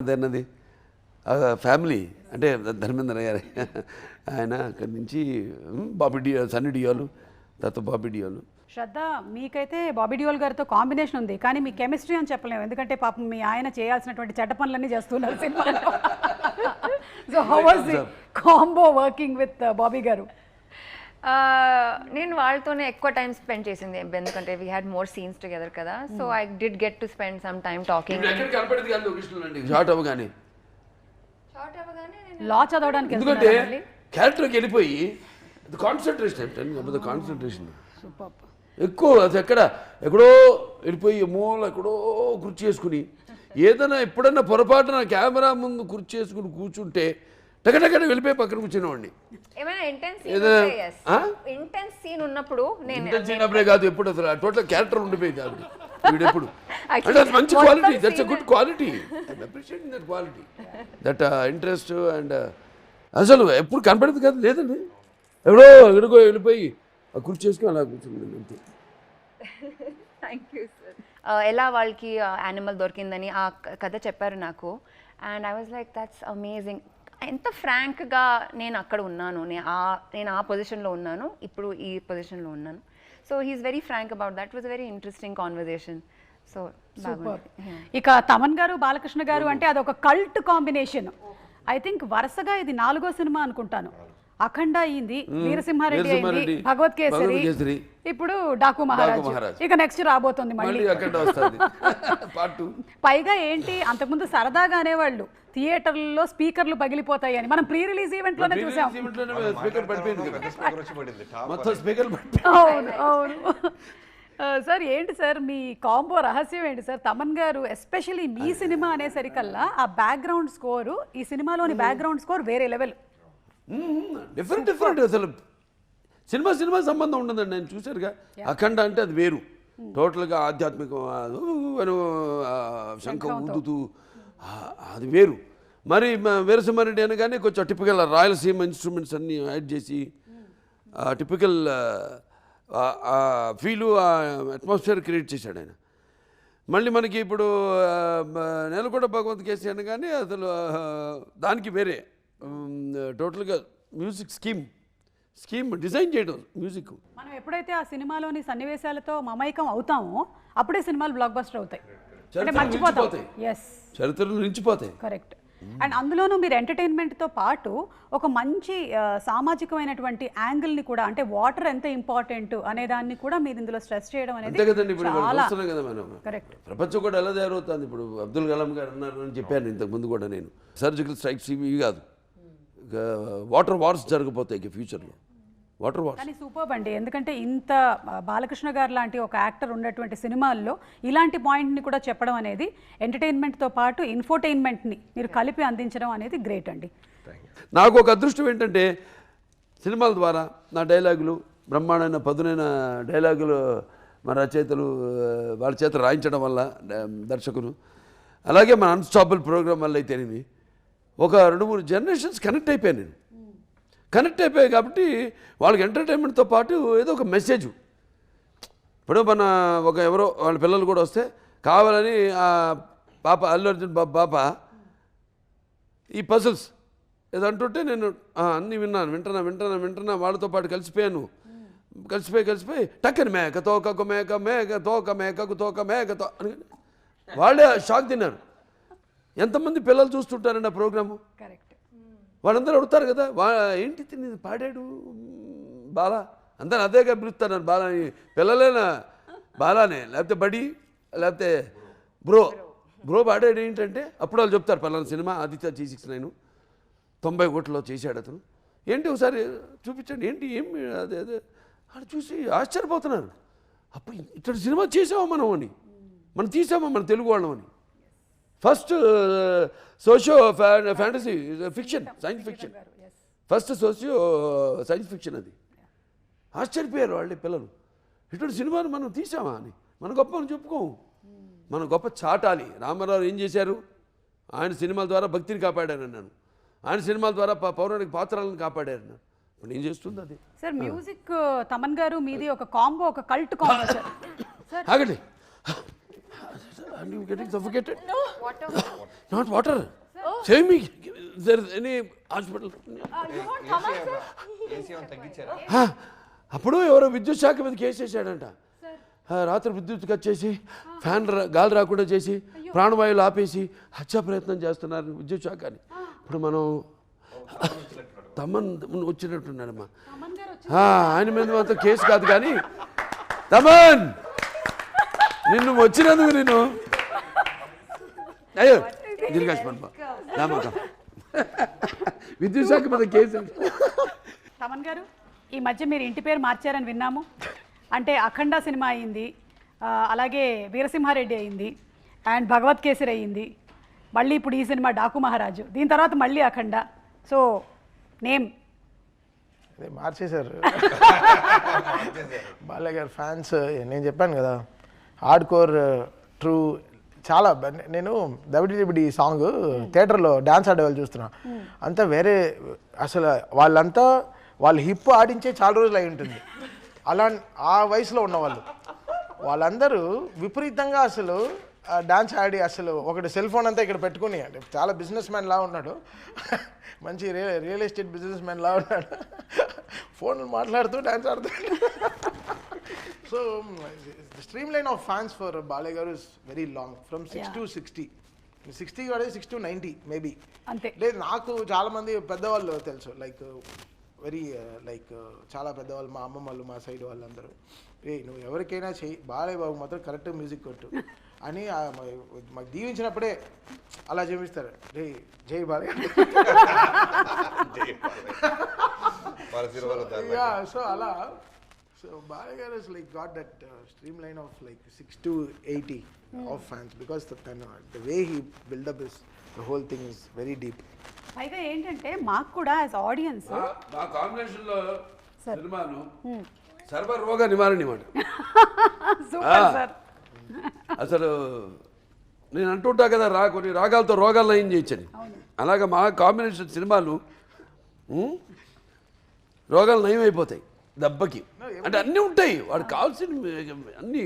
అన్నది ఫ్యామిలీ అంటే ధర్మేంద్ర గారు ఆయన అక్కడి నుంచి బాబీ డియో సన్నీ డియోలు తర్వాత బాబీ డియోలు. శ్రద్ధ, మీకైతే బాబీ డియోల్ గారితో కాంబినేషన్ ఉంది, కానీ మీ కెమిస్ట్రీ అని చెప్పలేము, ఎందుకంటే పాపం మీ ఆయన చేయాల్సినటువంటి చెడ్డ పనులన్నీ చేస్తున్నారు సినిమాలో. So how was the combo working with Bobby గారు? నేను వాళ్ళతోనే ఎక్కువ టైం స్పెండ్ చేసింది, ఎందుకంటే we had more scenes together కదా. So I did get to spend some time talking. లా చదవడానికి ఎందుకంటే క్యారెక్టర్కి వెళ్ళిపోయి కాన్సన్ట్రేషన్ ఎక్కువ, అది ఎక్కడో వెళ్ళిపోయి మూల ఎక్కడో కుర్చీ చేసుకుని ఏదైనా ఎప్పుడన్నా పొరపాటున కెమెరా ముందు కుర్చీ చేసుకుని కూర్చుంటే టకటకట వెళ్ళిపోయి పక్కన కూర్చునేవాడిని. ఏమైనా ఇంటెన్స్ సీన్ ఉన్నప్పుడు నేను కాదు, ఎప్పుడు అసలు టోటల్ క్యారెక్టర్ ఉండిపోయింది ఆవిడ వీడెప్పుడు. అంటే అది మంచి quality, that's a good quality, I appreciating that quality, that interest. And అసలు ఎప్పుడు కనపడేది కాదు, లేదండి, ఎక్కడికో వెళ్ళిపోయి ఆ కుర్చీ చేసుకుని అలా కూర్చుంది అంతే. Thank you sir. ఎలా వాళ్ళకి యానిమల్ దొరికిందని ఆ కథ చెప్పారు నాకు, and I was like that's amazing. ఎంత ఫ్రాంక్గా నేను అక్కడ ఉన్నాను, నేను ఆ పొజిషన్లో ఉన్నాను, ఇప్పుడు ఈ పొజిషన్లో ఉన్నాను. So he's very frank about that. Was very interesting conversation. So ఇక తమన్ గారు బాలకృష్ణ గారు అంటే అదొక కల్ట్ కాంబినేషన్. ఐ థింక్ వరుసగా ఇది 4వ సినిమా అనుకుంటాను. అఖండ అయింది, వీరసింహారెడ్డి అయింది, భగవత్ కేసరి, ఇప్పుడు డాకు మహారాజ్, ఇక నెక్స్ట్ రాబోతుంది మళ్ళీ. పైగా ఏంటి, అంతకుముందు సరదాగా అనేవాళ్ళు థియేటర్లలో స్పీకర్లు పగిలిపోతాయి అని, మనం ప్రీ రిలీజ్ ఈవెంట్ లోనే చూసాం. అవును అవును సార్. ఏంటి సార్ మీ కాంబో రహస్యం ఏంటి సార్? తమన్ గారు ఎస్పెషలీ మీ సినిమా అనేసరికల్లా ఆ బ్యాక్గ్రౌండ్ స్కోరు, ఈ సినిమాలోని బ్యాక్గ్రౌండ్ స్కోర్ వేరే లెవెల్, డిఫరెంట్. అసలు సినిమా సంబంధం ఉండదండి. నేను చూశారుగా అఖండ అంటే అది వేరు, టోటల్గా ఆధ్యాత్మికం, శంఖం ఊదుతూ అది వేరు. మరి వీరసింహారెడ్డి అనగానే కొంచెం టిపికల్ రాయలసీమ ఇన్స్ట్రుమెంట్స్ అన్నీ యాడ్ చేసి టిపికల్ ఫీలు అట్మాస్ఫియర్ క్రియేట్ చేశాడు ఆయన. మళ్ళీ మనకి ఇప్పుడు నెలకొండ భగవత్ కేసి అనగానే అసలు దానికి వేరే టోటల్గా మ్యూజిక్ స్కీమ్ డిజైన్ చేయడం మ్యూజిక్. మనం ఎప్పుడైతే ఆ సినిమాలోని సన్నివేశాలతో మమైకం అవుతామో అప్పుడే సినిమాలు బ్లాక్ బస్టర్ అవుతాయి, చరిత్రలు నిలిచిపోతాయి. కరెక్ట్. అండ్ అందులోనూ మీరు ఎంటర్టైన్మెంట్తో పాటు ఒక మంచి సామాజికమైనటువంటి యాంగిల్ని కూడా, అంటే వాటర్ ఎంత ఇంపార్టెంట్ అనే దాన్ని కూడా మీరు ఇందులో స్ట్రెస్ చేయడం అనేది కరెక్ట్. ప్రపంచం కూడా ఎలా తయారవుతుంది. ఇప్పుడు అబ్దుల్ కలాం గారు అన్నారు అని చెప్పాను ఇంతకు ముందు కూడా, నేను సర్జికల్ స్ట్రైక్స్ ఇవి కాదు, వాటర్ వార్స్ జరగబోతాయి ఫ్యూచర్లో, వాటర్ వార్స్. కానీ సూపర్బ్ అండి, ఎందుకంటే ఇంత బాలకృష్ణ గారు లాంటి ఒక యాక్టర్ ఉన్నటువంటి సినిమాల్లో ఇలాంటి పాయింట్ని కూడా చెప్పడం అనేది, ఎంటర్టైన్మెంట్తో పాటు ఇన్ఫోటైన్మెంట్ని మీరు కలిపి అందించడం అనేది గ్రేట్ అండి. నాకు ఒక అదృష్టం ఏంటంటే సినిమాల ద్వారా నా డైలాగులు, బ్రహ్మాండమైన పదునైన డైలాగులు మన రచయితలు వాళ్ళ చేత రాయించడం వల్ల, దర్శకులు, అలాగే మన అన్స్టాపబుల్ ప్రోగ్రామ్ వల్ల అయితేనేమి ఒక 2-3 జనరేషన్స్ కనెక్ట్ అయిపోయాను నేను. కనెక్ట్ అయిపోయాయి కాబట్టి వాళ్ళకి ఎంటర్టైన్మెంట్తో పాటు ఏదో ఒక మెసేజ్. ఇప్పుడు మన ఎవరో వాళ్ళ పిల్లలు కూడా వస్తే కావాలని ఆ పాప అల్లు అర్జున్ పాప ఈ పజిల్స్ ఏదో అంటుంటే నేను అన్నీ వింటున్నా వాళ్ళతో పాటు కలిసిపోయాను. కలిసిపోయి టక్కని మేక తోకకు మేకకు తోక మేకతో అని వాళ్ళే షాక్ తిన్నారు. ఎంతమంది పిల్లలు చూస్తుంటారండి ఆ ప్రోగ్రాము, వాళ్ళందరూ అడుగుతారు కదా, ఏంటి తిని పాడాడు బాలా, అందరూ అదేగా పిలుస్తున్నారు బాలాని, పిల్లలేనా బాలానే, లేకపోతే బడి, లేకపోతే బ్రో పాడాడు ఏంటంటే అప్పుడు వాళ్ళు చెప్తారు పలానా సినిమా ఆదిత్య G69 90 కోట్లలో చేశాడు అతను, ఏంటి ఒకసారి చూపించండి, ఏంటి అదే వాళ్ళు చూసి ఆశ్చర్యపోతున్నారు. అప్పుడు ఇట్లాంటి సినిమా చేసామా మనం తీసామా మన తెలుగు వాళ్ళం అని. First socio fantasy fiction, science fiction, first socio science fiction. అది ఆశ్చర్యపోయారు వాళ్ళే పిల్లలు, ఇటువంటి సినిమాను మనం తీసామా అని. మన గొప్ప అని చెప్పుకోము, మన గొప్ప చాటాలి. రామారావు ఏం చేశారు, ఆయన సినిమాల ద్వారా భక్తిని కాపాడారన్నాను, ఆయన సినిమాల ద్వారా పౌరాణిక పాత్రలను కాపాడారన్నాను. ఇప్పుడు ఏం చేస్తుంది అది. సార్ మ్యూజిక్ తమన్ గారు మీది ఒక కాంబో, ఒక కల్ట్ కాంబో. ఆగండి, and you getting suffocated? No. Water. Not water. Save me. Is there any hospital? You want Thaman, sir? AC ఏమైనా తగ్గించారా? అప్పుడు ఎవరో విద్యుత్ శాఖ మీద కేసు వేసాడంట. రాత్రి విద్యుత్ కట్ చేసి ఫ్యాన్ గాలి రాకుండా చేసి ప్రాణవాయువులు ఆపేసి హత్యా ప్రయత్నం చేస్తున్నారు విద్యుత్ శాఖ అని. ఇప్పుడు మనం తమన్ వచ్చినట్టున్నాడమ్మా. ఆయన మీద మాత్రం కేసు కాదు కానీ తమన్ నిన్ను వచ్చినందుకు నేను అయ్యో దిల్గాష్మా నమ్మకం విద్యుత్ శాఖ మీద కేసు. తమన్ గారు ఈ మధ్య మీరు ఇంటి పేరు మార్చారని విన్నాము. అంటే అఖండ సినిమా అయింది, అలాగే వీరసింహారెడ్డి అయింది, అండ్ భగవత్ కేసరి అయింది, మళ్ళీ ఇప్పుడు ఈ సినిమా డాకు మహారాజు, దీని తర్వాత మళ్ళీ అఖండ. సో నేమ్ అదే మార్చేశారు. బాలయ్య గారు ఫ్యాన్స్ నేను చెప్పాను కదా, హార్డ్ కోర్ ట్రూ చాలా. నేను దబిడి సాంగ్ థియేటర్లో డ్యాన్స్ ఆడేవాళ్ళు చూస్తున్నా, అంతా వేరే అసలు. వాళ్ళంతా వాళ్ళు హిప్ ఆడించే చాలా రోజులు అయి ఉంటుంది. అలా ఆ వయసులో ఉన్నవాళ్ళు వాళ్ళందరూ విపరీతంగా అసలు డాన్స్ ఆడి, అసలు ఒకటి సెల్ ఫోన్ అంతా ఇక్కడ పెట్టుకుని, అంటే చాలా బిజినెస్ మ్యాన్ లా ఉన్నాడు, మంచి రియల్ ఎస్టేట్ బిజినెస్ మ్యాన్ లా ఉన్నాడు, ఫోన్ మాట్లాడుతూ డాన్స్ ఆడుతాడు. So the stream line of fans for Balayya గారు is very long, from 6 to 60. 60 వాడే 6 to 90 మేబీ. అంతే. లేదు నాకు చాలామంది పెద్దవాళ్ళు తెలుసు, లైక్ వెరీ లైక్ చాలా పెద్దవాళ్ళు, మా అమ్మమ్మ వాళ్ళు, మా సైడ్ వాళ్ళందరూ, నువ్వు ఎవరికైనా చెయ్యి, బాలయ్య బాబు మాత్రం కరెక్ట్ మ్యూజిక్ కొట్టు అని మాకు దీవించినప్పుడే అలా చూపిస్తారు. రే జై బాలయ్య. సో అలా, సో బాలయ్య గారు is like got that stream line of like 6 to 80 of fans, because the way he build up is the whole thing is very deep. అయితే ఏంటంటే మాకు కూడా యాజ్ ఆడియన్స్ నా కాంబినేషన్లో సినిమాను సర్వరోగ నివారణ మాట. Super sir. అసలు నేను అంటుంటా కదా, కొన్ని రాగాలతో రోగాలు నయం చేయొచ్చని. అలాగా మా కాంబినేషన్ సినిమాలు రోగాలు నయం అయిపోతాయి దెబ్బకి. అంటే అన్నీ ఉంటాయి వాడికి కావాల్సిన అన్నీ.